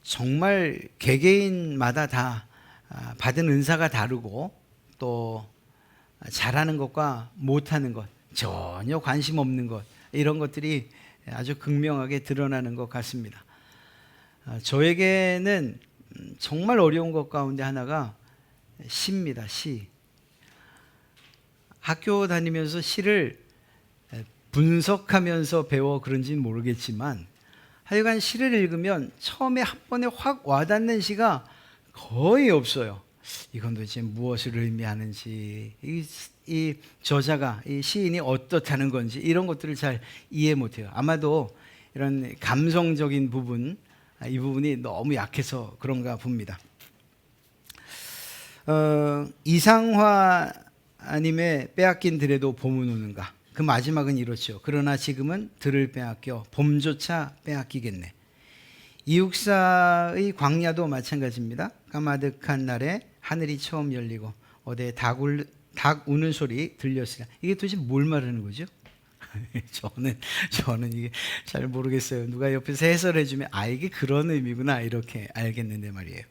정말 개개인마다 다 받은 은사가 다르고 또 잘하는 것과 못하는 것, 전혀 관심 없는 것, 이런 것들이 아주 극명하게 드러나는 것 같습니다. 저에게는 정말 어려운 것 가운데 하나가 시입니다. 시. 학교 다니면서 시를 분석하면서 배워 그런지는 모르겠지만 하여간 시를 읽으면 처음에 한 번에 확 와닿는 시가 거의 없어요. 이건 도대체 무엇을 의미하는지, 이 저자가, 이 시인이 어떻다는 건지 이런 것들을 잘 이해 못해요. 아마도 이런 감성적인 부분, 이 부분이 너무 약해서 그런가 봅니다. 이상화님의 빼앗긴 들에도 봄은 오는가, 그 마지막은 이렇죠. 그러나 지금은 들을 빼앗겨 봄조차 빼앗기겠네. 이육사의 광야도 마찬가지입니다. 까마득한 날에 하늘이 처음 열리고 어디에 닭 우는 소리 들렸으나, 이게 도대체 뭘 말하는 거죠? 저는 이게 잘 모르겠어요. 누가 옆에서 해설해 주면 이게 그런 의미구나 이렇게 알겠는데 말이에요.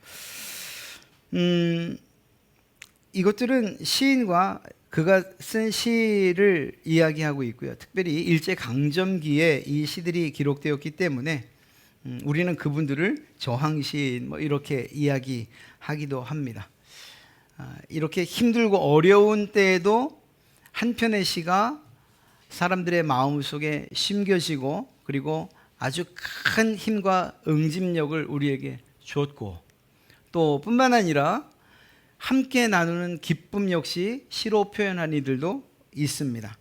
이것들은 시인과 그가 쓴 시를 이야기하고 있고요. 특별히 일제강점기에 이 시들이 기록되었기 때문에 우리는 그분들을 저항시인 이렇게 이야기하기도 합니다. 이렇게 힘들고 어려운 때에도 한 편의 시가 사람들의 마음속에 심겨지고 그리고 아주 큰 힘과 응집력을 우리에게 줬고, 또 뿐만 아니라 함께 나누는 기쁨 역시 시로 표현한 이들도 있습니다.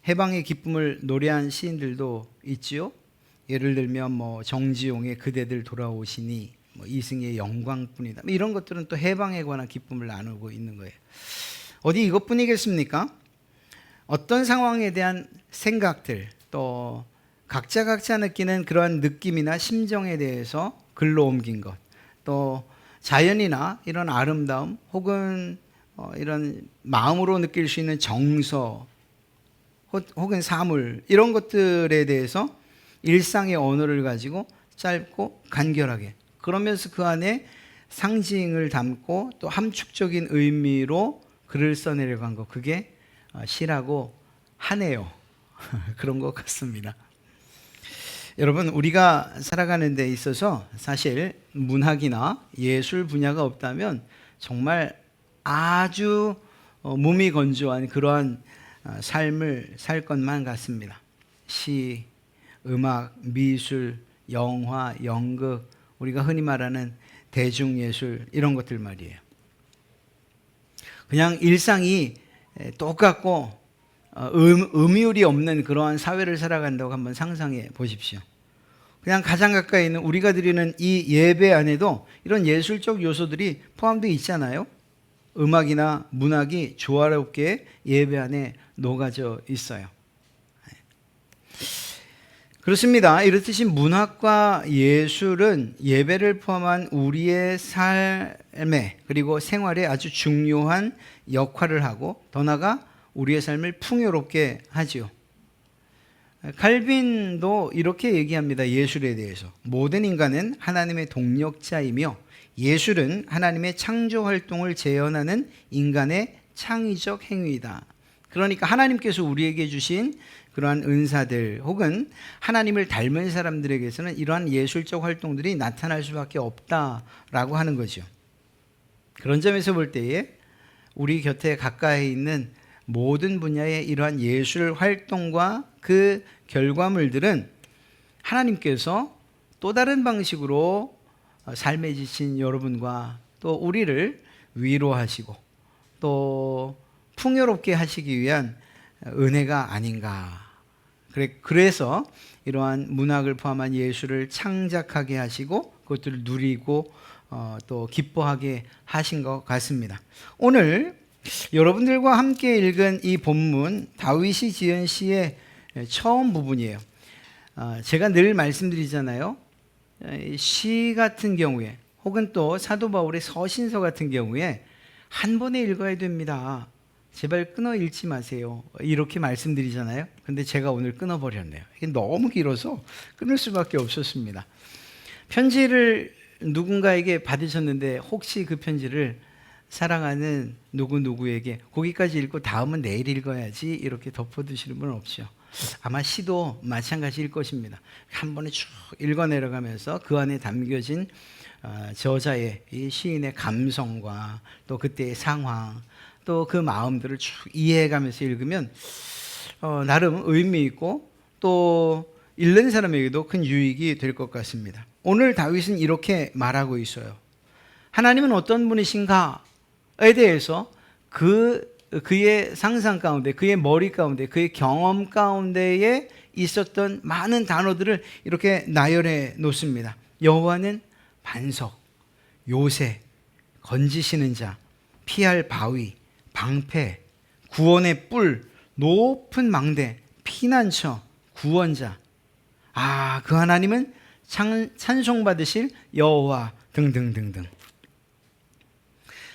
해방의 기쁨을 노래한 시인들도 있지요. 예를 들면 정지용의 그대들 돌아오시니, 이승희의 영광뿐이다, 이런 것들은 또 해방에 관한 기쁨을 나누고 있는 거예요. 어디 이것뿐이겠습니까? 어떤 상황에 대한 생각들, 또 각자 느끼는 그러한 느낌이나 심정에 대해서 글로 옮긴 것, 또 자연이나 이런 아름다움 혹은 이런 마음으로 느낄 수 있는 정서 혹은 사물, 이런 것들에 대해서 일상의 언어를 가지고 짧고 간결하게, 그러면서 그 안에 상징을 담고 또 함축적인 의미로 글을 써내려고 한 것, 그게 시라고 하네요. 그런 것 같습니다. 여러분, 우리가 살아가는 데 있어서 사실 문학이나 예술 분야가 없다면 정말 아주 몸이 건조한 그러한 삶을 살 것만 같습니다. 시, 음악, 미술, 영화, 연극, 우리가 흔히 말하는 대중예술, 이런 것들 말이에요. 그냥 일상이 똑같고 음율이 없는 그러한 사회를 살아간다고 한번 상상해 보십시오. 그냥 가장 가까이 있는 우리가 드리는 이 예배 안에도 이런 예술적 요소들이 포함되어 있잖아요. 음악이나 문학이 조화롭게 예배 안에 녹아져 있어요. 그렇습니다. 이렇듯이 문학과 예술은 예배를 포함한 우리의 삶에 그리고 생활에 아주 중요한 역할을 하고, 더 나아가 우리의 삶을 풍요롭게 하지요. 칼빈도 이렇게 얘기합니다. 예술에 대해서. 모든 인간은 하나님의 동력자이며 예술은 하나님의 창조 활동을 재현하는 인간의 창의적 행위이다. 그러니까 하나님께서 우리에게 주신 그러한 은사들 혹은 하나님을 닮은 사람들에게서는 이러한 예술적 활동들이 나타날 수밖에 없다라고 하는 거죠. 그런 점에서 볼 때에 우리 곁에 가까이 있는 모든 분야의 이러한 예술 활동과 그 결과물들은 하나님께서 또 다른 방식으로 삶에 지친 여러분과 또 우리를 위로하시고 또 풍요롭게 하시기 위한 은혜가 아닌가. 그래서 이러한 문학을 포함한 예술을 창작하게 하시고 그것들을 누리고 또 기뻐하게 하신 것 같습니다. 오늘 여러분들과 함께 읽은 이 본문, 다윗이 지은 시의 처음 부분이에요. 제가 늘 말씀드리잖아요. 시 같은 경우에 혹은 또 사도 바울의 서신서 같은 경우에 한 번에 읽어야 됩니다. 제발 끊어 읽지 마세요. 이렇게 말씀드리잖아요. 근데 제가 오늘 끊어버렸네요. 이게 너무 길어서 끊을 수밖에 없었습니다. 편지를 누군가에게 받으셨는데 혹시 그 편지를 사랑하는 누구누구에게 거기까지 읽고 다음은 내일 읽어야지 이렇게 덮어두시는 분은 없죠. 아마 시도 마찬가지일 것입니다. 한 번에 쭉 읽어 내려가면서 그 안에 담겨진 저자의 이 시인의 감성과 또 그때의 상황 또 그 마음들을 쭉 이해해가면서 읽으면 나름 의미 있고 또 읽는 사람에게도 큰 유익이 될 것 같습니다. 오늘 다윗은 이렇게 말하고 있어요. 하나님은 어떤 분이신가에 대해서 그의 상상 가운데, 그의 머리 가운데, 그의 경험 가운데에 있었던 많은 단어들을 이렇게 나열해 놓습니다. 여호와는 반석, 요새, 건지시는 자, 피할 바위, 방패, 구원의 뿔, 높은 망대, 피난처, 구원자. 그 하나님은 찬송받으실 여호와 등등등등.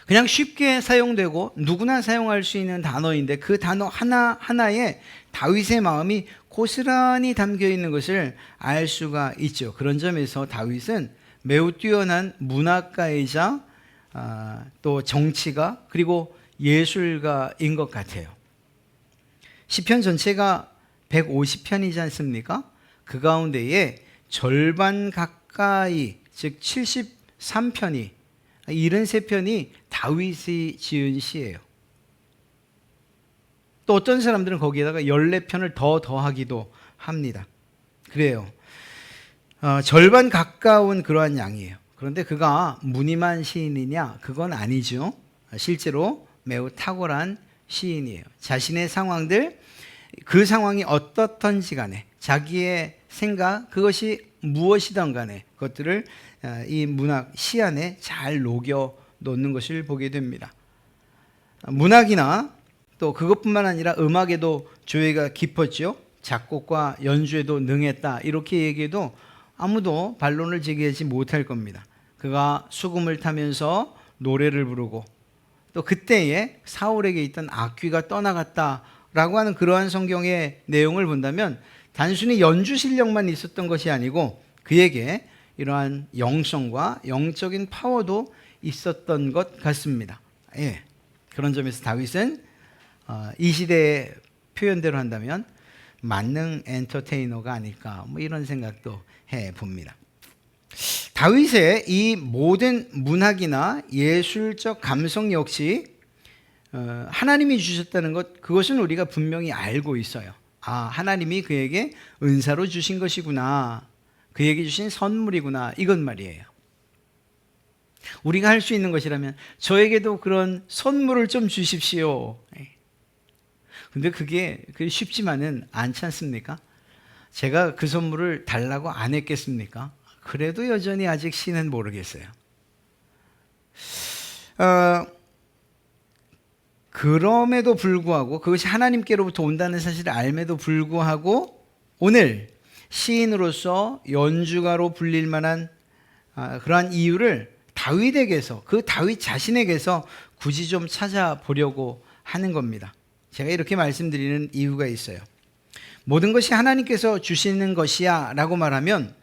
그냥 쉽게 사용되고 누구나 사용할 수 있는 단어인데 그 단어 하나하나에 다윗의 마음이 고스란히 담겨 있는 것을 알 수가 있죠. 그런 점에서 다윗은 매우 뛰어난 문학가이자 또 정치가 그리고 예술가인 것 같아요. 시편 전체가 150편이지 않습니까? 그 가운데에 절반 가까이 즉 73편이 73편이 다윗이 지은 시예요. 또 어떤 사람들은 거기에다가 14편을 더하기도 합니다. 그래요. 절반 가까운 그러한 양이에요. 그런데 그가 무늬만 시인이냐? 그건 아니죠. 실제로 매우 탁월한 시인이에요. 자신의 상황들, 그 상황이 어떻든지 간에 자기의 생각, 그것이 무엇이든 간에 그것들을 이 문학 시 안에 잘 녹여 놓는 것을 보게 됩니다. 문학이나 또 그것뿐만 아니라 음악에도 조예가 깊었죠. 작곡과 연주에도 능했다. 이렇게 얘기해도 아무도 반론을 제기하지 못할 겁니다. 그가 수금을 타면서 노래를 부르고 또 그때에 사울에게 있던 악귀가 떠나갔다라고 하는 그러한 성경의 내용을 본다면 단순히 연주 실력만 있었던 것이 아니고 그에게 이러한 영성과 영적인 파워도 있었던 것 같습니다. 예. 그런 점에서 다윗은 이 시대의 표현대로 한다면 만능 엔터테이너가 아닐까 이런 생각도 해봅니다. 다윗의 이 모든 문학이나 예술적 감성 역시 하나님이 주셨다는 것, 그것은 우리가 분명히 알고 있어요. 하나님이 그에게 은사로 주신 것이구나, 그에게 주신 선물이구나, 이건 말이에요. 우리가 할 수 있는 것이라면 저에게도 그런 선물을 좀 주십시오. 근데 그게 쉽지만은 않지 않습니까? 제가 그 선물을 달라고 안 했겠습니까? 그래도 여전히 아직 신은 모르겠어요. 그럼에도 불구하고 그것이 하나님께로부터 온다는 사실을 알매도 불구하고 오늘 시인으로서 연주가로 불릴 만한 그러한 이유를 다윗에게서, 그 다윗 자신에게서 굳이 좀 찾아보려고 하는 겁니다. 제가 이렇게 말씀드리는 이유가 있어요. 모든 것이 하나님께서 주시는 것이야 라고 말하면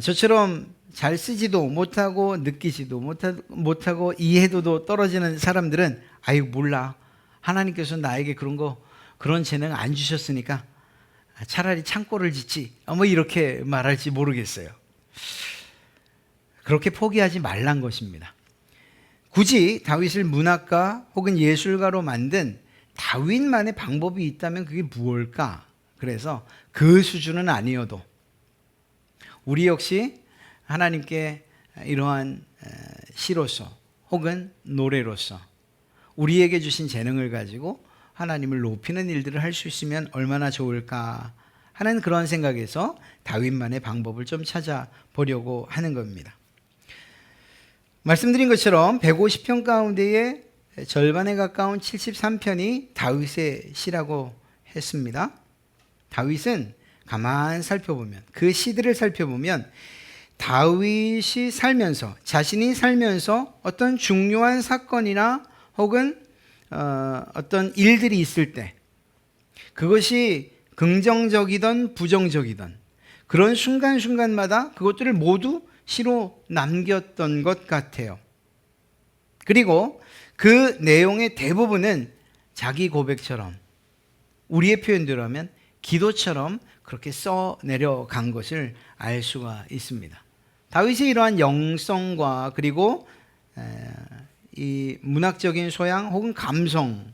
저처럼 잘 쓰지도 못하고 느끼지도 못하고 이해도도 떨어지는 사람들은 몰라, 하나님께서 나에게 그런 재능 안 주셨으니까 차라리 창고를 짓지 이렇게 말할지 모르겠어요. 그렇게 포기하지 말란 것입니다. 굳이 다윗을 문학가 혹은 예술가로 만든 다윗만의 방법이 있다면 그게 무엇일까? 그래서 그 수준은 아니어도 우리 역시 하나님께 이러한 시로서 혹은 노래로서 우리에게 주신 재능을 가지고 하나님을 높이는 일들을 할 수 있으면 얼마나 좋을까 하는 그런 생각에서 다윗만의 방법을 좀 찾아보려고 하는 겁니다. 말씀드린 것처럼 150편 가운데에 절반에 가까운 73편이 다윗의 시라고 했습니다. 다윗은 가만 살펴보면, 그 시들을 살펴보면 다윗이 살면서, 자신이 살면서 어떤 중요한 사건이나 혹은 어떤 일들이 있을 때 그것이 긍정적이든 부정적이든 그런 순간순간마다 그것들을 모두 시로 남겼던 것 같아요. 그리고 그 내용의 대부분은 자기 고백처럼, 우리의 표현대로 하면 기도처럼 그렇게 써 내려간 것을 알 수가 있습니다. 다윗의 이러한 영성과 그리고 이 문학적인 소양 혹은 감성,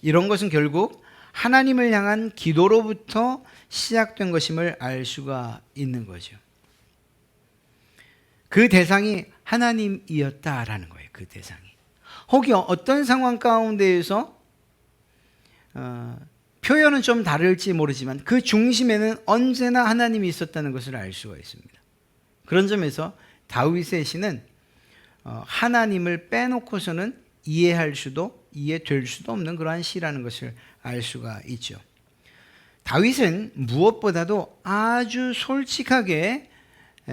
이런 것은 결국 하나님을 향한 기도로부터 시작된 것임을 알 수가 있는 거죠. 그 대상이 하나님이었다라는 거예요. 그 대상이. 혹여 어떤 상황 가운데에서 표현은 좀 다를지 모르지만 그 중심에는 언제나 하나님이 있었다는 것을 알 수가 있습니다. 그런 점에서 다윗의 시는 하나님을 빼놓고서는 이해될 수도 없는 그러한 시라는 것을 알 수가 있죠. 다윗은 무엇보다도 아주 솔직하게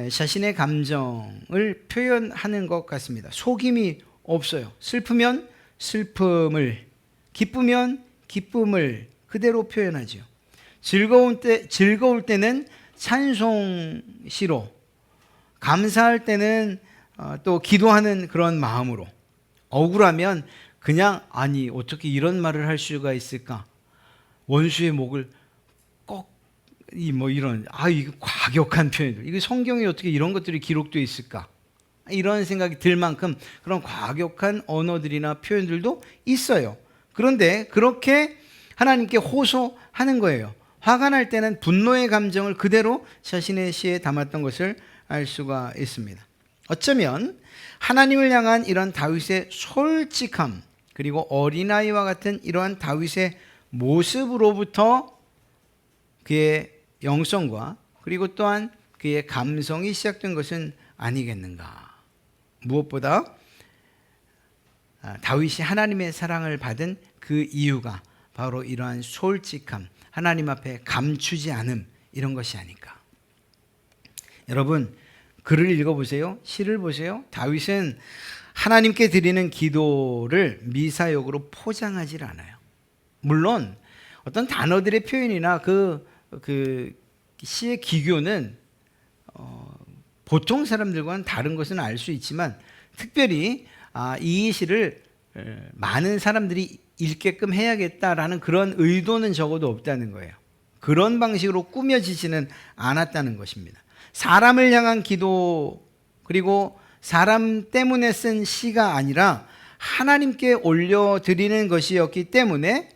자신의 감정을 표현하는 것 같습니다. 속임이 없어요. 슬프면 슬픔을, 기쁘면 기쁨을 그대로 표현하죠. 즐거울 때는 찬송시로, 감사할 때는 또 기도하는 그런 마음으로, 억울하면 그냥 아니 어떻게 이런 말을 할 수가 있을까? 원수의 목을 이런 이거 과격한 표현들, 이거 성경에 어떻게 이런 것들이 기록되어 있을까? 이런 생각이 들 만큼 그런 과격한 언어들이나 표현들도 있어요. 그런데 그렇게 하나님께 호소하는 거예요. 화가 날 때는 분노의 감정을 그대로 자신의 시에 담았던 것을 알 수가 있습니다. 어쩌면 하나님을 향한 이런 다윗의 솔직함, 그리고 어린아이와 같은 이러한 다윗의 모습으로부터 그의 영성과 그리고 또한 그의 감성이 시작된 것은 아니겠는가. 무엇보다 다윗이 하나님의 사랑을 받은 그 이유가 바로 이러한 솔직함, 하나님 앞에 감추지 않음, 이런 것이 아닐까. 여러분, 글을 읽어보세요. 시를 보세요. 다윗은 하나님께 드리는 기도를 미사역으로 포장하지 않아요. 물론 어떤 단어들의 표현이나 그 시의 기교는 보통 사람들과는 다른 것은 알 수 있지만, 특별히 이 시를 많은 사람들이 읽게끔 해야겠다라는 그런 의도는 적어도 없다는 거예요. 그런 방식으로 꾸며지지는 않았다는 것입니다. 사람을 향한 기도, 그리고 사람 때문에 쓴 시가 아니라 하나님께 올려드리는 것이었기 때문에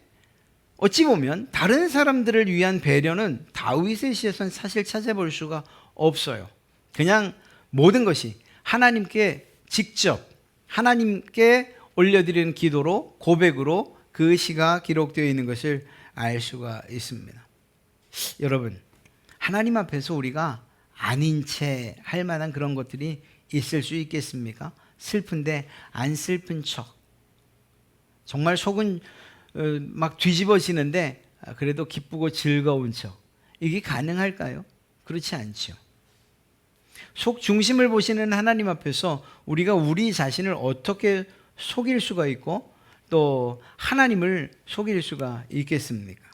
어찌 보면 다른 사람들을 위한 배려는 다윗의 시에서는 사실 찾아볼 수가 없어요. 그냥 모든 것이 하나님께 직접, 하나님께 올려드리는 기도로, 고백으로 그 시가 기록되어 있는 것을 알 수가 있습니다. 여러분, 하나님 앞에서 우리가 아닌 채 할 만한 그런 것들이 있을 수 있겠습니까? 슬픈데 안 슬픈 척, 정말 속은 막 뒤집어지는데 그래도 기쁘고 즐거운 척, 이게 가능할까요? 그렇지 않죠. 속 중심을 보시는 하나님 앞에서 우리가 우리 자신을 어떻게 속일 수가 있고 또 하나님을 속일 수가 있겠습니까?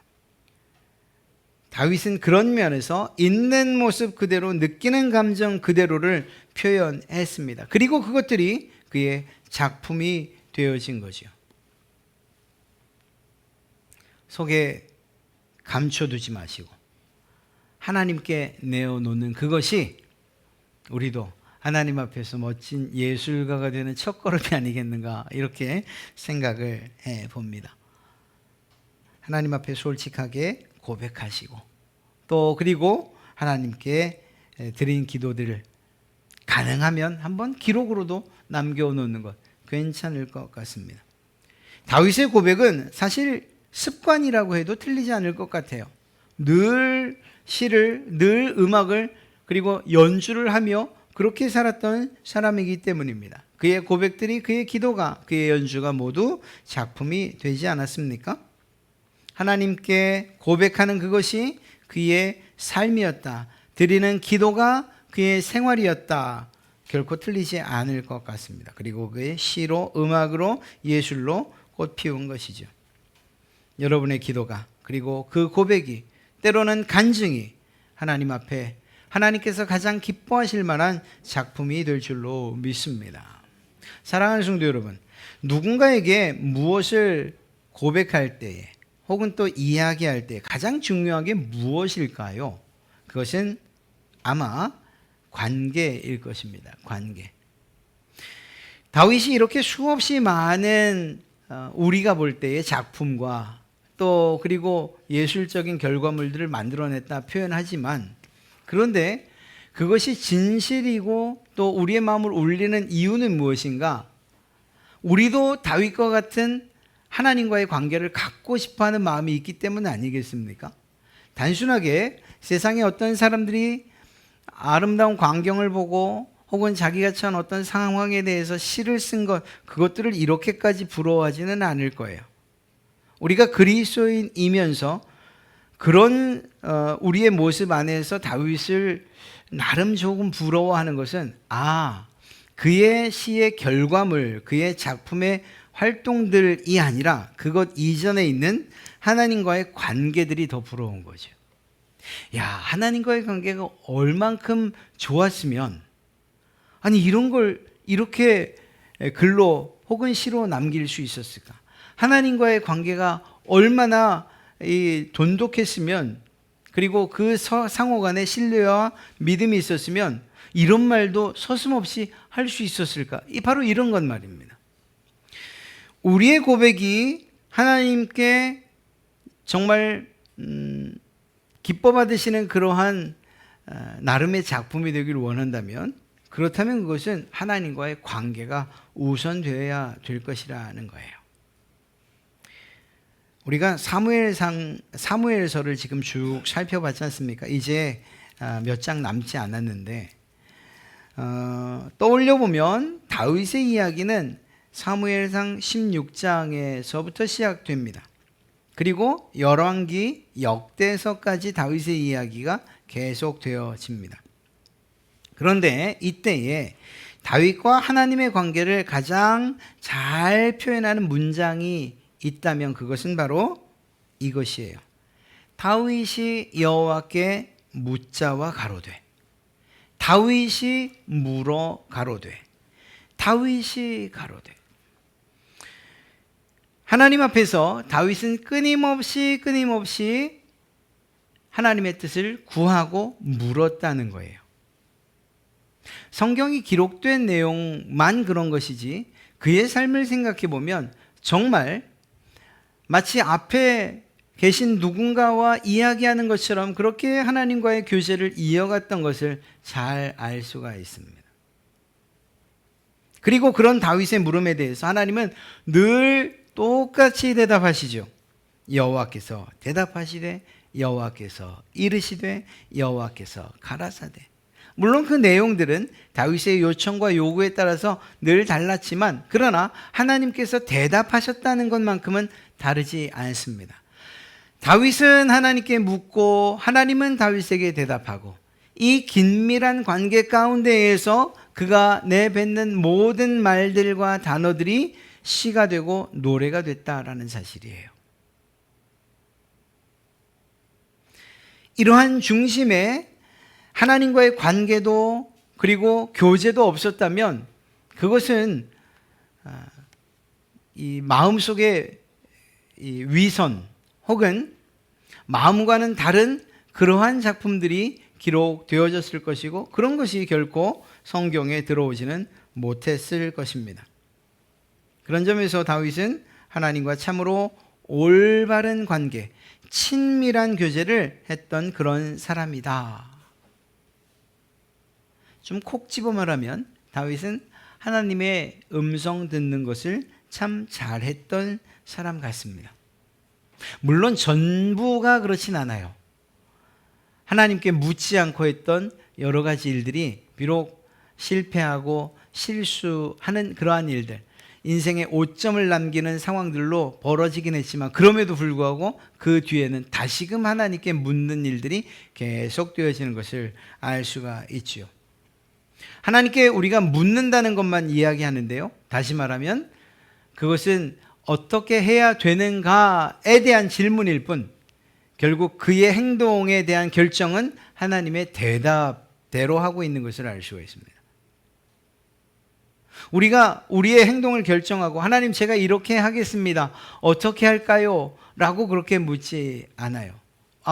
다윗은 그런 면에서 있는 모습 그대로, 느끼는 감정 그대로를 표현했습니다. 그리고 그것들이 그의 작품이 되어진 거죠. 속에 감춰두지 마시고 하나님께 내어놓는 그것이 우리도 하나님 앞에서 멋진 예술가가 되는 첫걸음이 아니겠는가, 이렇게 생각을 해봅니다. 하나님 앞에 솔직하게 고백하시고 또 그리고 하나님께 드린 기도들을 가능하면 한번 기록으로도 남겨놓는 것 괜찮을 것 같습니다. 다윗의 고백은 사실 습관이라고 해도 틀리지 않을 것 같아요. 늘 시를, 늘 음악을, 그리고 연주를 하며 그렇게 살았던 사람이기 때문입니다. 그의 고백들이, 그의 기도가, 그의 연주가 모두 작품이 되지 않았습니까? 하나님께 고백하는 그것이 그의 삶이었다. 드리는 기도가 그의 생활이었다. 결코 틀리지 않을 것 같습니다. 그리고 그의 시로, 음악으로, 예술로 꽃 피운 것이죠. 여러분의 기도가, 그리고 그 고백이, 때로는 간증이 하나님 앞에 하나님께서 가장 기뻐하실 만한 작품이 될 줄로 믿습니다. 사랑하는 성도 여러분, 누군가에게 무엇을 고백할 때에 혹은 또 이야기할 때 가장 중요한 게 무엇일까요? 그것은 아마 관계일 것입니다. 관계. 다윗이 이렇게 수없이 많은 우리가 볼 때의 작품과 또 그리고 예술적인 결과물들을 만들어냈다 표현하지만, 그런데 그것이 진실이고 또 우리의 마음을 울리는 이유는 무엇인가? 우리도 다윗과 같은 하나님과의 관계를 갖고 싶어하는 마음이 있기 때문 아니겠습니까? 단순하게 세상에 어떤 사람들이 아름다운 광경을 보고 혹은 자기가 처한 어떤 상황에 대해서 시를 쓴 것, 그것들을 이렇게까지 부러워하지는 않을 거예요. 우리가 그리스도인이면서 그런 우리의 모습 안에서 다윗을 나름 조금 부러워하는 것은, 그의 시의 결과물, 그의 작품의 활동들이 아니라 그것 이전에 있는 하나님과의 관계들이 더 부러운 거죠. 하나님과의 관계가 얼만큼 좋았으면, 이런 걸 이렇게 글로 혹은 시로 남길 수 있었을까? 하나님과의 관계가 얼마나 돈독했으면, 그리고 그 상호 간에 신뢰와 믿음이 있었으면 이런 말도 서슴없이 할 수 있었을까? 바로 이런 것 말입니다. 우리의 고백이 하나님께 정말 기뻐 받으시는 그러한 나름의 작품이 되기를 원한다면, 그렇다면 그것은 하나님과의 관계가 우선되어야 될 것이라는 거예요. 우리가 사무엘서를 지금 쭉 살펴봤지 않습니까? 이제 몇 장 남지 않았는데, 떠올려 보면 다윗의 이야기는 사무엘상 16장에서부터 시작됩니다. 그리고 열왕기, 역대서까지 다윗의 이야기가 계속되어집니다. 그런데 이때에 다윗과 하나님의 관계를 가장 잘 표현하는 문장이 있다면 그것은 바로 이것이에요. 다윗이 여호와께 묻자와 가로되, 다윗이 물어 가로되, 다윗이 가로되. 하나님 앞에서 다윗은 끊임없이 하나님의 뜻을 구하고 물었다는 거예요. 성경이 기록된 내용만 그런 것이지, 그의 삶을 생각해 보면 정말 마치 앞에 계신 누군가와 이야기하는 것처럼 그렇게 하나님과의 교제를 이어갔던 것을 잘 알 수가 있습니다. 그리고 그런 다윗의 물음에 대해서 하나님은 늘 똑같이 대답하시죠. 여호와께서 대답하시되, 여호와께서 이르시되, 여호와께서 가라사대. 물론 그 내용들은 다윗의 요청과 요구에 따라서 늘 달랐지만, 그러나 하나님께서 대답하셨다는 것만큼은 다르지 않습니다. 다윗은 하나님께 묻고 하나님은 다윗에게 대답하고, 이 긴밀한 관계 가운데에서 그가 내뱉는 모든 말들과 단어들이 시가 되고 노래가 됐다라는 사실이에요. 이러한 중심에 하나님과의 관계도 그리고 교제도 없었다면 그것은 이 마음속의 이 위선 혹은 마음과는 다른 그러한 작품들이 기록되어졌을 것이고, 그런 것이 결코 성경에 들어오지는 못했을 것입니다. 그런 점에서 다윗은 하나님과 참으로 올바른 관계, 친밀한 교제를 했던 그런 사람이다. 좀 콕 집어 말하면 다윗은 하나님의 음성 듣는 것을 참 잘했던 사람 같습니다. 물론 전부가 그렇진 않아요. 하나님께 묻지 않고 했던 여러 가지 일들이 비록 실패하고 실수하는 그러한 일들, 인생의 오점을 남기는 상황들로 벌어지긴 했지만, 그럼에도 불구하고 그 뒤에는 다시금 하나님께 묻는 일들이 계속되어지는 것을 알 수가 있지요. 하나님께 우리가 묻는다는 것만 이야기하는데요, 다시 말하면 그것은 어떻게 해야 되는가에 대한 질문일 뿐, 결국 그의 행동에 대한 결정은 하나님의 대답대로 하고 있는 것을 알 수가 있습니다. 우리가 우리의 행동을 결정하고 하나님 제가 이렇게 하겠습니다. 어떻게 할까요? 라고 그렇게 묻지 않아요.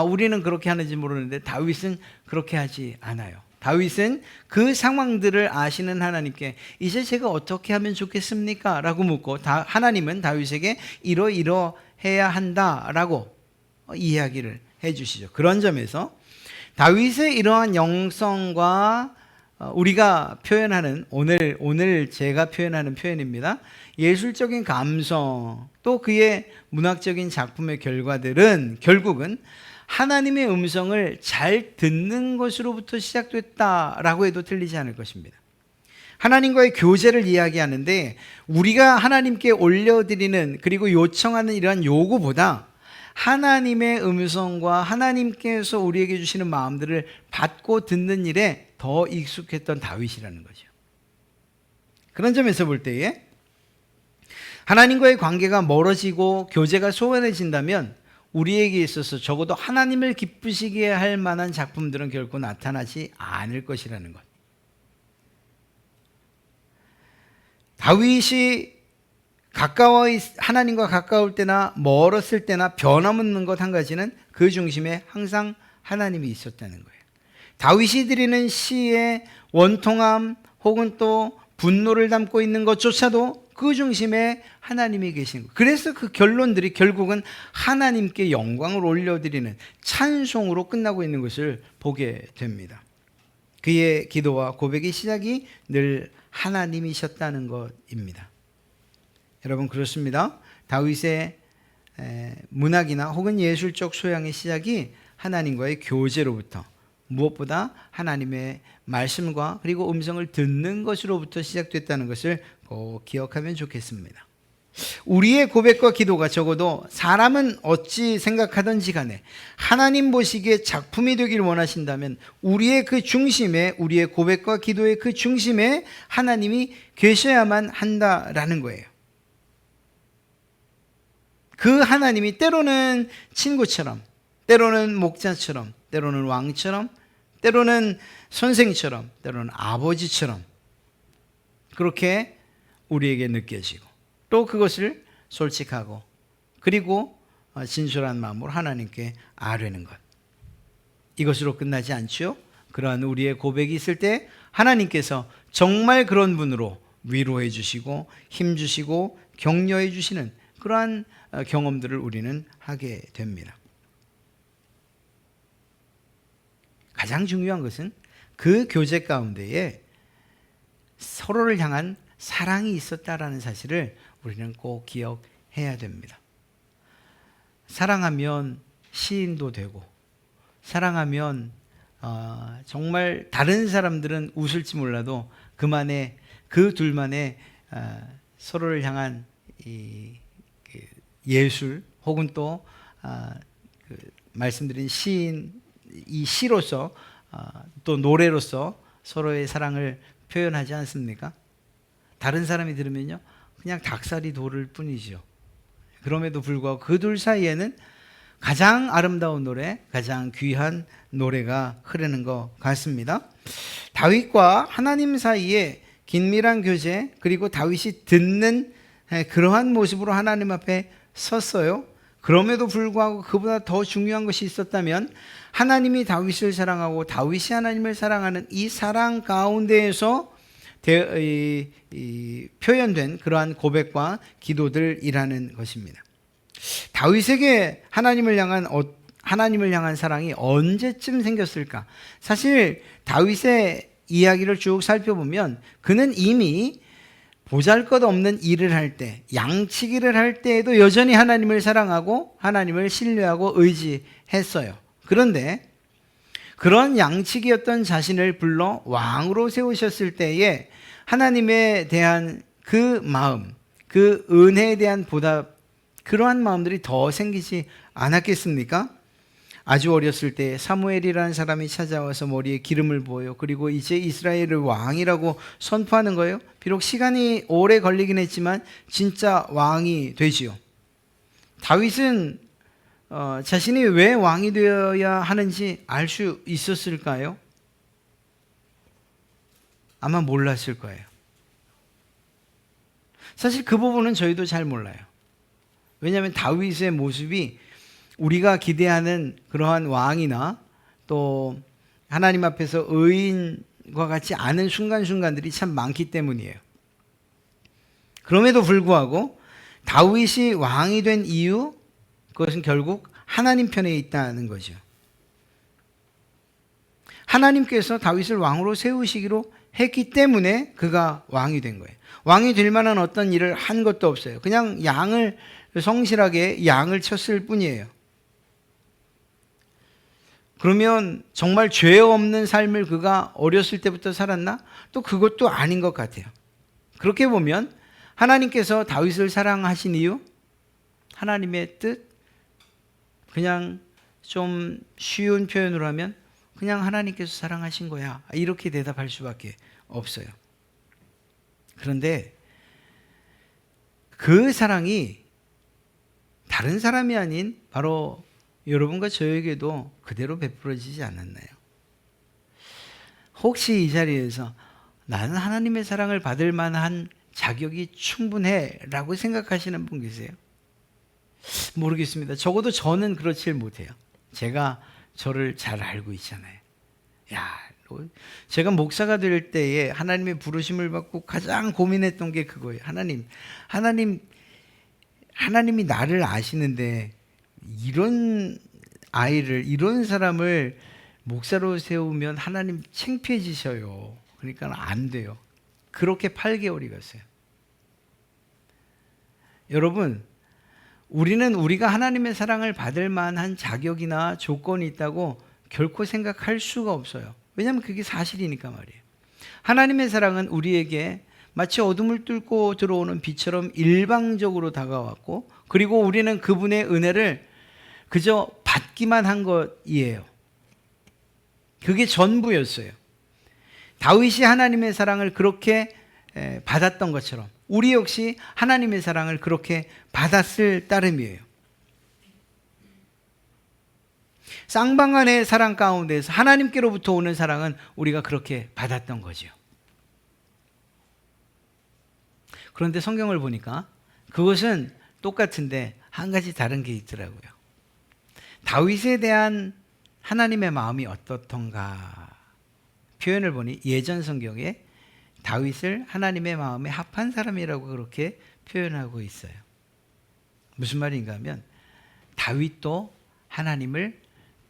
우리는 그렇게 하는지 모르는데 다윗은 그렇게 하지 않아요. 다윗은 그 상황들을 아시는 하나님께 이제 제가 어떻게 하면 좋겠습니까? 라고 묻고 하나님은 다윗에게 이러해야 한다라고 이야기를 해주시죠. 그런 점에서 다윗의 이러한 영성과 우리가 표현하는 오늘 제가 표현하는 표현입니다. 예술적인 감성 또 그의 문학적인 작품의 결과들은 결국은 하나님의 음성을 잘 듣는 것으로부터 시작됐다라고 해도 틀리지 않을 것입니다. 하나님과의 교제를 이야기하는데 우리가 하나님께 올려드리는 그리고 요청하는 이러한 요구보다 하나님의 음성과 하나님께서 우리에게 주시는 마음들을 받고 듣는 일에 더 익숙했던 다윗이라는 거죠. 그런 점에서 볼 때에 하나님과의 관계가 멀어지고 교제가 소원해진다면 우리에게 있어서 적어도 하나님을 기쁘시게 할 만한 작품들은 결코 나타나지 않을 것이라는 것. 다윗이 하나님과 가까울 때나 멀었을 때나 변함없는 것 한 가지는 그 중심에 항상 하나님이 있었다는 거예요. 다윗이 드리는 시의 원통함 혹은 또 분노를 담고 있는 것조차도 그 중심에 하나님이 계신 거예요. 그래서 그 결론들이 결국은 하나님께 영광을 올려드리는 찬송으로 끝나고 있는 것을 보게 됩니다. 그의 기도와 고백의 시작이 늘 하나님이셨다는 것입니다. 여러분 그렇습니다. 다윗의 문학이나 혹은 예술적 소양의 시작이 하나님과의 교제로부터 무엇보다 하나님의 말씀과 그리고 음성을 듣는 것으로부터 시작됐다는 것을 꼭 기억하면 좋겠습니다. 우리의 고백과 기도가 적어도 사람은 어찌 생각하든지 간에 하나님 보시기에 작품이 되길 원하신다면 우리의 그 중심에 우리의 고백과 기도의 그 중심에 하나님이 계셔야만 한다라는 거예요. 그 하나님이 때로는 친구처럼 때로는 목자처럼 때로는 왕처럼 때로는 선생처럼 때로는 아버지처럼 그렇게 우리에게 느껴지고 또 그것을 솔직하고 그리고 진솔한 마음으로 하나님께 아뢰는 것, 이것으로 끝나지 않죠. 그러한 우리의 고백이 있을 때 하나님께서 정말 그런 분으로 위로해 주시고 힘 주시고 격려해 주시는 그러한 경험들을 우리는 하게 됩니다. 가장 중요한 것은 그 교제 가운데에 서로를 향한 사랑이 있었다라는 사실을 우리는 꼭 기억해야 됩니다. 사랑하면 시인도 되고 사랑하면 정말 다른 사람들은 웃을지 몰라도 그 둘만의 서로를 향한 예술 혹은 또 말씀드린 이 시로서 또 노래로서 서로의 사랑을 표현하지 않습니까? 다른 사람이 들으면요 그냥 닭살이 돋을 뿐이죠. 그럼에도 불구하고 그 둘 사이에는 가장 아름다운 노래, 가장 귀한 노래가 흐르는 것 같습니다. 다윗과 하나님 사이에 긴밀한 교제 그리고 다윗이 듣는 그러한 모습으로 하나님 앞에 섰어요. 그럼에도 불구하고 그보다 더 중요한 것이 있었다면 하나님이 다윗을 사랑하고 다윗이 하나님을 사랑하는 이 사랑 가운데에서 표현된 그러한 고백과 기도들이라는 것입니다. 다윗에게 하나님을 향한 사랑이 언제쯤 생겼을까? 사실 다윗의 이야기를 쭉 살펴보면 그는 이미 보잘것없는 일을 할 때, 양치기를 할 때에도 여전히 하나님을 사랑하고 하나님을 신뢰하고 의지했어요. 그런데 그런 양치기였던 자신을 불러 왕으로 세우셨을 때에 하나님에 대한 그 마음, 그 은혜에 대한 보답, 그러한 마음들이 더 생기지 않았겠습니까? 아주 어렸을 때 사무엘이라는 사람이 찾아와서 머리에 기름을 부어요. 그리고 이제 이스라엘을 왕이라고 선포하는 거예요. 비록 시간이 오래 걸리긴 했지만 진짜 왕이 되지요. 다윗은 자신이 왜 왕이 되어야 하는지 알 수 있었을까요? 아마 몰랐을 거예요. 사실 그 부분은 저희도 잘 몰라요. 왜냐하면 다윗의 모습이 우리가 기대하는 그러한 왕이나 또 하나님 앞에서 의인과 같지 않은 순간순간들이 참 많기 때문이에요. 그럼에도 불구하고 다윗이 왕이 된 이유, 그것은 결국 하나님 편에 있다는 거죠. 하나님께서 다윗을 왕으로 세우시기로 했기 때문에 그가 왕이 된 거예요. 왕이 될 만한 어떤 일을 한 것도 없어요. 그냥 성실하게 양을 쳤을 뿐이에요. 그러면 정말 죄 없는 삶을 그가 어렸을 때부터 살았나? 또 그것도 아닌 것 같아요. 그렇게 보면 하나님께서 다윗을 사랑하신 이유? 하나님의 뜻? 그냥 좀 쉬운 표현으로 하면 그냥 하나님께서 사랑하신 거야. 이렇게 대답할 수밖에 없어요. 그런데 그 사랑이 다른 사람이 아닌 바로 여러분과 저에게도 그대로 베풀어지지 않았나요? 혹시 이 자리에서 나는 하나님의 사랑을 받을 만한 자격이 충분해 라고 생각하시는 분 계세요? 모르겠습니다. 적어도 저는 그렇지 못해요. 제가 저를 잘 알고 있잖아요. 제가 목사가 될 때에 하나님의 부르심을 받고 가장 고민했던 게 그거예요. 하나님이 나를 아시는데 이런 아이를, 이런 사람을 목사로 세우면 하나님 창피해지셔요. 그러니까 안 돼요. 그렇게 8개월이 갔어요. 여러분, 우리는 우리가 하나님의 사랑을 받을 만한 자격이나 조건이 있다고 결코 생각할 수가 없어요. 왜냐하면 그게 사실이니까 말이에요. 하나님의 사랑은 우리에게 마치 어둠을 뚫고 들어오는 빛처럼 일방적으로 다가왔고, 그리고 우리는 그분의 은혜를 그저 받기만 한 것이에요. 그게 전부였어요. 다윗이 하나님의 사랑을 그렇게 받았던 것처럼 우리 역시 하나님의 사랑을 그렇게 받았을 따름이에요. 쌍방간의 사랑 가운데서 하나님께로부터 오는 사랑은 우리가 그렇게 받았던 거죠. 그런데 성경을 보니까 그것은 똑같은데 한 가지 다른 게 있더라고요. 다윗에 대한 하나님의 마음이 어떻던가 표현을 보니 예전 성경에 다윗을 하나님의 마음에 합한 사람이라고 그렇게 표현하고 있어요. 무슨 말인가 하면 다윗도 하나님을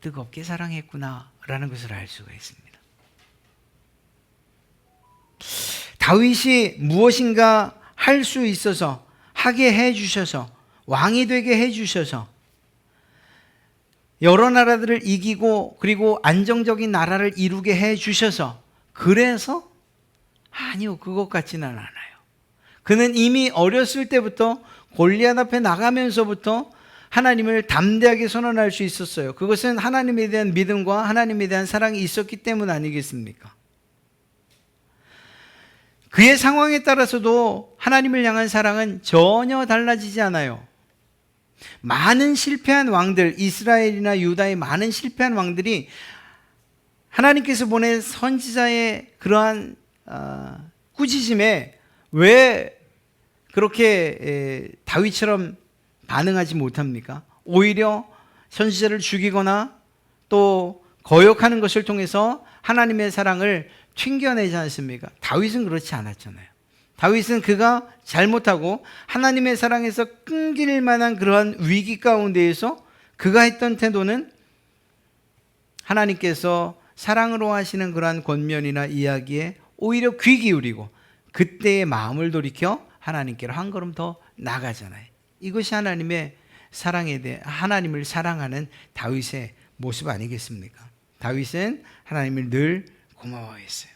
뜨겁게 사랑했구나라는 것을 알 수가 있습니다. 다윗이 무엇인가 할 수 있어서, 하게 해주셔서, 왕이 되게 해주셔서 여러 나라들을 이기고 그리고 안정적인 나라를 이루게 해주셔서, 그래서 아니요, 그것 같지는 않아요. 그는 이미 어렸을 때부터 골리앗 앞에 나가면서부터 하나님을 담대하게 선언할 수 있었어요. 그것은 하나님에 대한 믿음과 하나님에 대한 사랑이 있었기 때문 아니겠습니까? 그의 상황에 따라서도 하나님을 향한 사랑은 전혀 달라지지 않아요. 많은 실패한 왕들, 이스라엘이나 유다의 많은 실패한 왕들이 하나님께서 보낸 선지자의 그러한 꾸짖음에 왜 그렇게 다윗처럼 반응하지 못합니까? 오히려 선지자를 죽이거나 또 거역하는 것을 통해서 하나님의 사랑을 튕겨내지 않습니까? 다윗은 그렇지 않았잖아요. 다윗은 그가 잘못하고 하나님의 사랑에서 끊길 만한 그러한 위기 가운데에서 그가 했던 태도는 하나님께서 사랑으로 하시는 그러한 권면이나 이야기에 오히려 귀 기울이고 그때의 마음을 돌이켜 하나님께로 한 걸음 더 나가잖아요. 이것이 하나님의 사랑에 대해 하나님을 사랑하는 다윗의 모습 아니겠습니까? 다윗은 하나님을 늘 고마워했어요.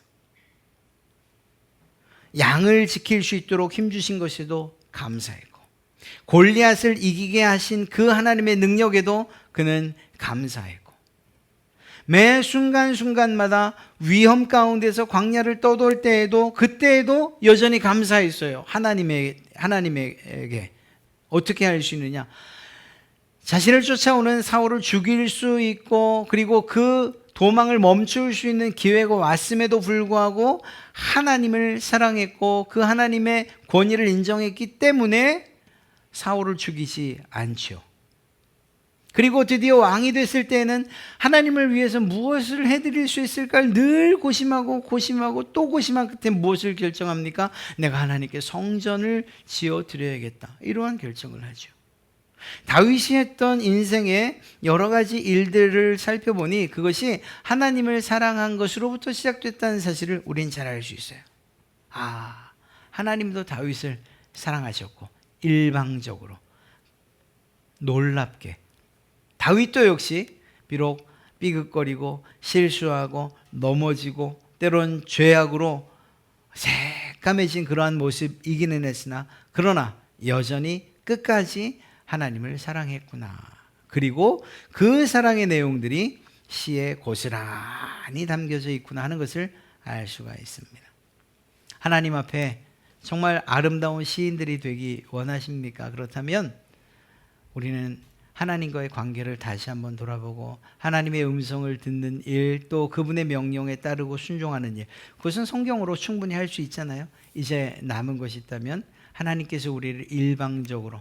양을 지킬 수 있도록 힘주신 것에도 감사했고, 골리앗을 이기게 하신 그 하나님의 능력에도 그는 감사했고, 매 순간순간마다 위험 가운데서 광야를 떠돌 때에도 그때에도 여전히 감사했어요. 하나님에게 어떻게 할 수 있느냐? 자신을 쫓아오는 사울을 죽일 수 있고 그리고 그 도망을 멈출 수 있는 기회가 왔음에도 불구하고 하나님을 사랑했고 그 하나님의 권위를 인정했기 때문에 사울을 죽이지 않죠. 그리고 드디어 왕이 됐을 때에는 하나님을 위해서 무엇을 해드릴 수 있을까를 늘 고심하고 또 고심한 끝에 무엇을 결정합니까? 내가 하나님께 성전을 지어드려야겠다. 이러한 결정을 하죠. 다윗이 했던 인생의 여러 가지 일들을 살펴보니 그것이 하나님을 사랑한 것으로부터 시작됐다는 사실을 우린 잘 알 수 있어요. 하나님도 다윗을 사랑하셨고 일방적으로 놀랍게 다윗도 역시 비록 삐걱거리고 실수하고 넘어지고 때론 죄악으로 새까매진 그러한 모습이기는 했으나 그러나 여전히 끝까지 하나님을 사랑했구나. 그리고 그 사랑의 내용들이 시에 고스란히 담겨져 있구나 하는 것을 알 수가 있습니다. 하나님 앞에 정말 아름다운 시인들이 되기 원하십니까? 그렇다면 우리는 하나님과의 관계를 다시 한번 돌아보고 하나님의 음성을 듣는 일, 또 그분의 명령에 따르고 순종하는 일, 그것은 성경으로 충분히 할 수 있잖아요. 이제 남은 것이 있다면 하나님께서 우리를 일방적으로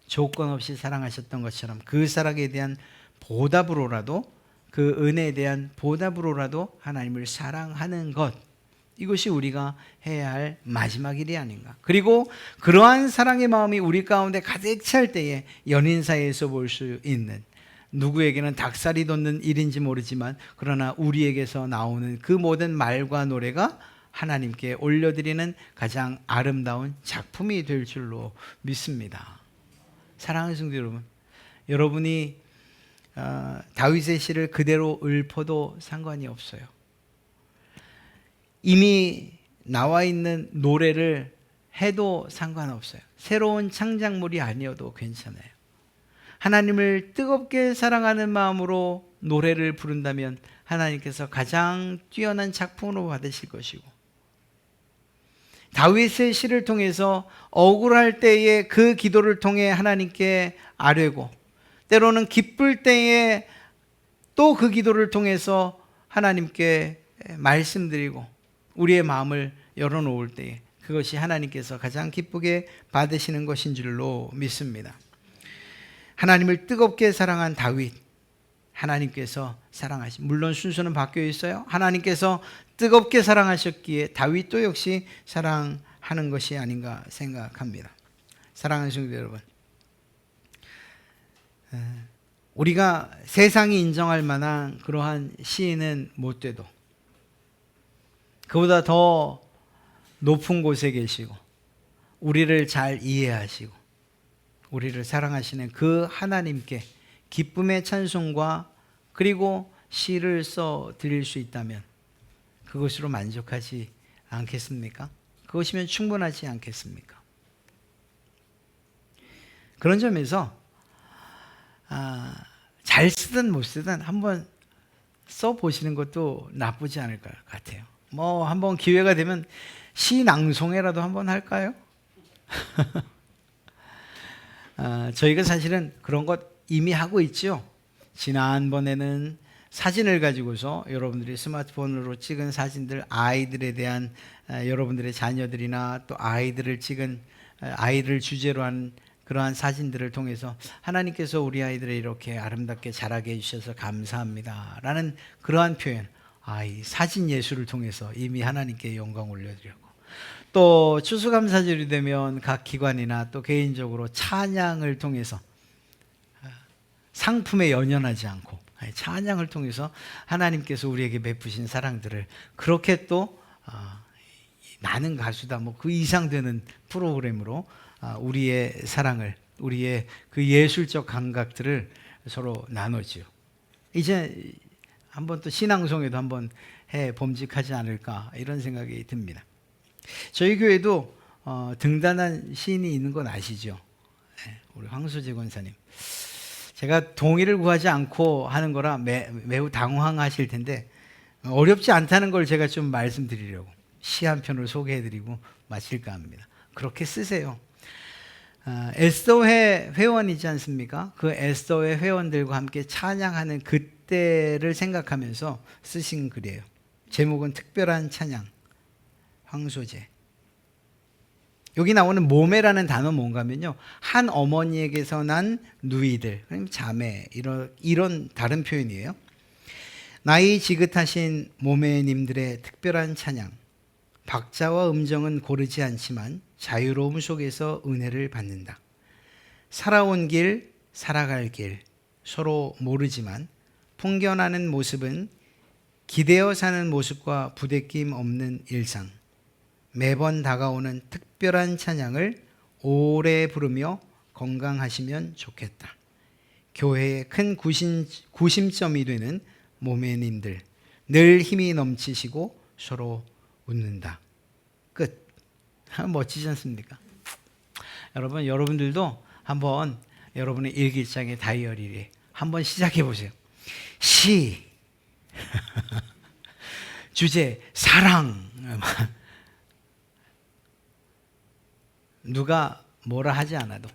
조건 없이 사랑하셨던 것처럼 그 사랑에 대한 보답으로라도, 그 은혜에 대한 보답으로라도 하나님을 사랑하는 것, 이것이 우리가 해야 할 마지막 일이 아닌가. 그리고 그러한 사랑의 마음이 우리 가운데 가득 찰 때에 연인 사이에서 볼 수 있는, 누구에게는 닭살이 돋는 일인지 모르지만 그러나 우리에게서 나오는 그 모든 말과 노래가 하나님께 올려드리는 가장 아름다운 작품이 될 줄로 믿습니다. 사랑하는 성도 여러분, 여러분이 다윗의 시를 그대로 읊어도 상관이 없어요. 이미 나와 있는 노래를 해도 상관없어요. 새로운 창작물이 아니어도 괜찮아요. 하나님을 뜨겁게 사랑하는 마음으로 노래를 부른다면 하나님께서 가장 뛰어난 작품으로 받으실 것이고, 다윗의 시를 통해서 억울할 때에 그 기도를 통해 하나님께 아뢰고, 때로는 기쁠 때에 또 그 기도를 통해서 하나님께 말씀드리고 우리의 마음을 열어놓을 때에 그것이 하나님께서 가장 기쁘게 받으시는 것인 줄로 믿습니다. 하나님을 뜨겁게 사랑한 다윗, 하나님께서 사랑하신, 물론 순서는 바뀌어 있어요. 하나님께서 뜨겁게 사랑하셨기에 다윗도 역시 사랑하는 것이 아닌가 생각합니다. 사랑하는 성도 여러분, 우리가 세상이 인정할 만한 그러한 시인은 못 돼도 그보다 더 높은 곳에 계시고 우리를 잘 이해하시고 우리를 사랑하시는 그 하나님께 기쁨의 찬송과 그리고 시를 써 드릴 수 있다면 그것으로 만족하지 않겠습니까? 그것이면 충분하지 않겠습니까? 그런 점에서 잘 쓰든 못 쓰든 한번 써보시는 것도 나쁘지 않을 것 같아요. 한번 기회가 되면 시 낭송회라도 한번 할까요? 저희가 사실은 그런 것 이미 하고 있죠. 지난번에는 사진을 가지고서 여러분들이 스마트폰으로 찍은 사진들, 아이들에 대한 여러분들의 자녀들이나 또 아이들을 찍은, 아이를 주제로 한 그러한 사진들을 통해서 하나님께서 우리 아이들을 이렇게 아름답게 자라게 해주셔서 감사합니다 라는 그러한 표현, 이 사진 예술을 통해서 이미 하나님께 영광 올려드렸고, 또 추수감사절이 되면 각 기관이나 또 개인적으로 찬양을 통해서 상품에 연연하지 않고 찬양을 통해서 하나님께서 우리에게 베푸신 사랑들을 그렇게 또 나는 가수다 그 이상 되는 프로그램으로 우리의 사랑을, 우리의 그 예술적 감각들을 서로 나누죠. 이제 한번 또 신앙송에도 한번 해 범직하지 않을까 이런 생각이 듭니다. 저희 교회도 등단한 시인이 있는 건 아시죠? 우리 황수재 권사님. 제가 동의를 구하지 않고 하는 거라 매우 당황하실 텐데 어렵지 않다는 걸 제가 좀 말씀드리려고 시 한 편을 소개해드리고 마칠까 합니다. 그렇게 쓰세요. 에스더회 회원이지 않습니까? 그 에스더회 회원들과 함께 찬양하는 그때를 생각하면서 쓰신 글이에요. 제목은 특별한 찬양, 황소제. 여기 나오는 모매라는 단어 뭔가 하면요, 한 어머니에게서 난 누이들, 자매, 이런 다른 표현이에요. 나이 지긋하신 모매님들의 특별한 찬양, 박자와 음정은 고르지 않지만 자유로움 속에서 은혜를 받는다. 살아온 길, 살아갈 길 서로 모르지만 풍겨나는 모습은 기대어 사는 모습과 부대낌 없는 일상. 매번 다가오는 특별한 찬양을 오래 부르며 건강하시면 좋겠다. 교회의 큰 구심점이 되는 모매님들, 늘 힘이 넘치시고 서로 웃는다. 끝. 멋지지 않습니까? 여러분, 여러분들도 한번 여러분의 일기장의 다이어리를 한번 시작해 보세요. 시 주제 사랑. 누가 뭐라 하지 않아도,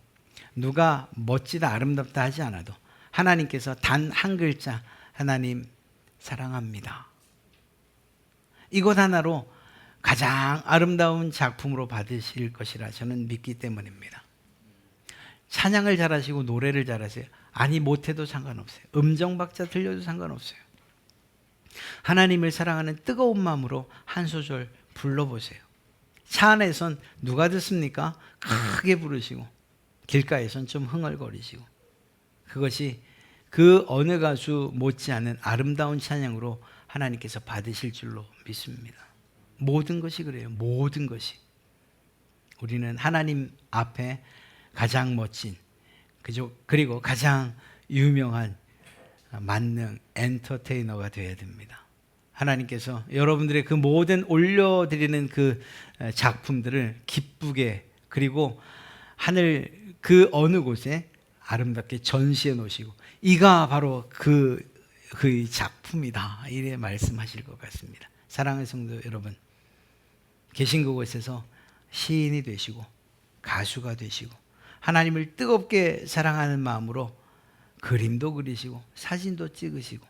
누가 멋지다 아름답다 하지 않아도 하나님께서 단 한 글자, 하나님 사랑합니다, 이것 하나로 가장 아름다운 작품으로 받으실 것이라 저는 믿기 때문입니다. 찬양을 잘하시고 노래를 잘하세요. 아니 못해도 상관없어요. 음정박자 틀려도 상관없어요. 하나님을 사랑하는 뜨거운 마음으로 한 소절 불러보세요. 차 안에선 누가 듣습니까? 크게 부르시고, 길가에선 좀 흥얼거리시고, 그것이 그 어느 가수 못지않은 아름다운 찬양으로 하나님께서 받으실 줄로 믿습니다. 모든 것이 그래요. 모든 것이. 우리는 하나님 앞에 가장 멋진, 그리고 가장 유명한 만능 엔터테이너가 되어야 됩니다. 하나님께서 여러분들의 그 모든 올려드리는 그 작품들을 기쁘게, 그리고 하늘 그 어느 곳에 아름답게 전시해 놓으시고, 이가 바로 그 작품이다, 이래 말씀하실 것 같습니다. 사랑하는 성도 여러분, 계신 그곳에서 시인이 되시고 가수가 되시고 하나님을 뜨겁게 사랑하는 마음으로 그림도 그리시고 사진도 찍으시고,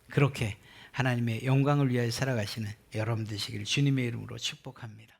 그렇게 하나님의 영광을 위하여 살아가시는 여러분 되시기를 주님의 이름으로 축복합니다.